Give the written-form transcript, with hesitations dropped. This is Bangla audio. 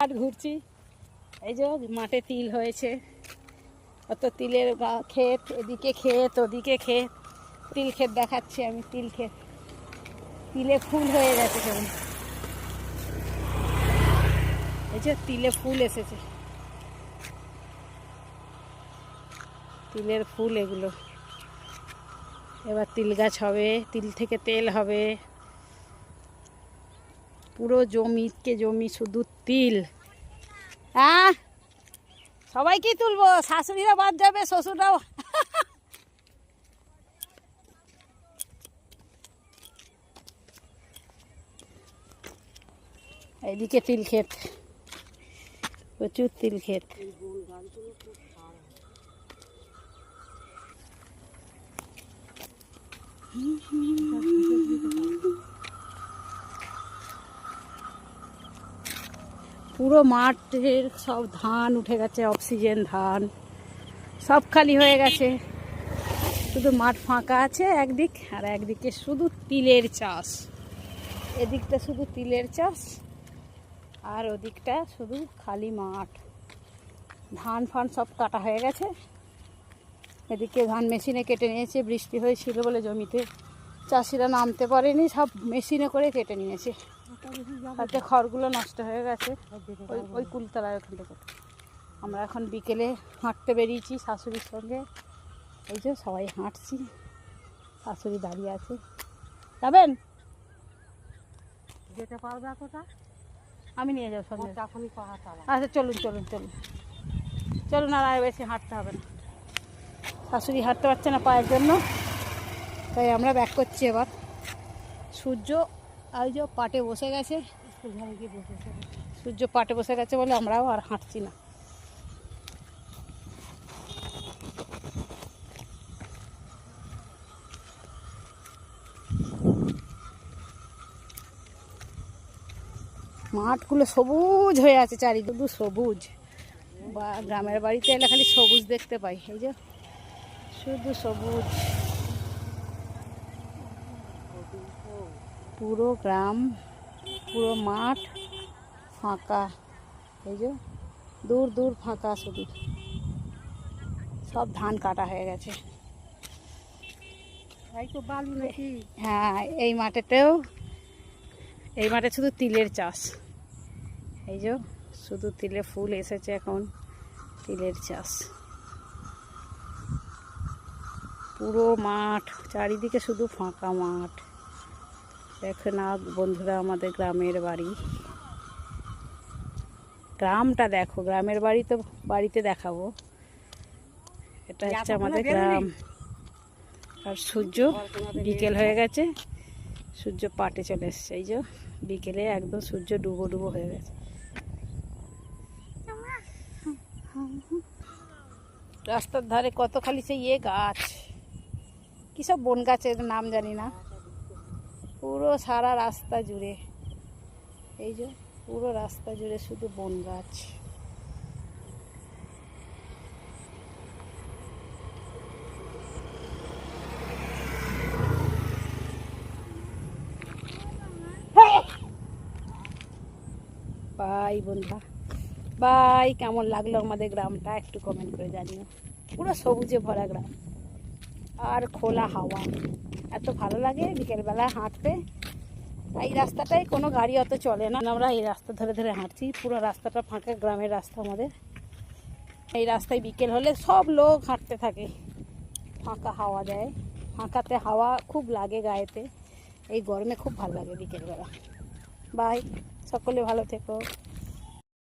হাট ঘুরছি, এই যে মাঠে তিল হয়েছে, অত তিলের ক্ষেত, এদিকে ক্ষেত ওদিকে ক্ষেত, তিল ক্ষেত দেখাচ্ছি আমি, তিল ক্ষেত, তিলে ফুল হয়ে গেছে কেমন, এই যে তিলে ফুল এসেছে, তিলের ফুল এগুলো, এবার তিল গাছ হবে, তিল থেকে তেল হবে, পুরো জমিকে জমি শুধু তিল। হ্যাঁ সবাইকেই তুলবো, শাশুড়িরা বাদ যাবে, শ্বশুররাও। এইদিকে তিল ক্ষেত, প্রচুর তিল ক্ষেত, পুরো মাঠের সব ধান উঠে গেছে, অক্সিজেন ধান সব খালি হয়ে গেছে, শুধু মাঠ ফাঁকা আছে একদিক, আর একদিকে শুধু তিলের চাষ, এদিকটা শুধু তিলের চাষ, আর ওদিকটা শুধু খালি মাঠ, ধান ফান সব কাটা হয়ে গেছে, এদিকে ধান মেশিনে কেটে নিয়েছে, বৃষ্টি হয়েছিল বলে জমিতে চাষিরা নামতে পারেনি, সব মেশিনে করে কেটে নিয়েছে, তাতে খড়গুলো নষ্ট হয়ে গেছে, ওই কুলতলায় ওখান থেকে। আমরা এখন বিকেলে হাঁটতে বেরিয়েছি শাশুড়ির সঙ্গে, এই যে সবাই হাঁটছি, শাশুড়ি দাঁড়িয়ে আছে, যাবেন? যেতে পারবে এতটা? আমি নিয়ে যাবো সঙ্গে। আচ্ছা চলুন চলুন চলুন চলুন, আর বেশি হাঁটতে হবে না, শাশুড়ি হাঁটতে পারছে না পায়ের জন্য, তাই আমরা ব্যাক করছি এবার। সূর্য ওই যে পাটে বসে গেছে, সূর্য পাটে বসে গেছে বলে আমরাও আর হাঁটছি না। মাঠগুলো সবুজ হয়ে আছে, চারিদিকে সবুজ, বা গ্রামের বাড়িতে এলে খালি সবুজ দেখতে পাই, এই যে শুধু সবুজ, পুরো গ্রাম, পুরো মাঠ ফাঁকা, এই যে দূর দূর ফাঁকা, শুধু সব ধান কাটা হয়ে গেছে। হ্যাঁ এই মাঠেতেও, এই মাঠে শুধু তিলের চাষ, এই যে শুধু তিলে ফুল এসেছে এখন, তিলের চাষ, পুরো মাঠ চারিদিকে শুধু ফাঁকা মাঠ। দেখো না বন্ধুরা, আমাদের গ্রামের বাড়ি, গ্রামটা দেখো, গ্রামের বাড়ি তো বাড়িতে দেখাবো, এটা হচ্ছে আমাদের গ্রাম। আর সূর্য বিকেল হয়ে গেছে, সূর্য পাটে চলে এসছে, এই যে বিকেলে একদম সূর্য ডুবো ডুবো হয়ে গেছে। রাস্তার ধারে কত খালি সেই গাছ, কী সব বন গাছের নাম জানি না, পুরো সারা রাস্তা জুড়ে, এই যে পুরো রাস্তা জুড়ে শুধু বন গাছ। বাই বন্ধুরা, বাই। কেমন লাগলো আমাদের গ্রামটা একটু কমেন্ট করে জানিও, পুরো সবুজে ভরা গ্রাম আর খোলা হাওয়া, এত ভালো লাগে বিকেলবেলা হাঁটতে। এই রাস্তাটায় কোনো গাড়ি অত চলে না, আমরা এই রাস্তা ধরে ধরে হাঁটছি, পুরো রাস্তাটা ফাঁকা, গ্রামের রাস্তা আমাদের। এই রাস্তায় বিকেল হলে সব লোক হাঁটতে থাকে, ফাঁকা হাওয়া দেয়, ফাঁকাতে হাওয়া খুব লাগে গায়েতে, এই গরমে খুব ভালো লাগে বিকেলবেলা। বাই, সকলে ভালো থেকো।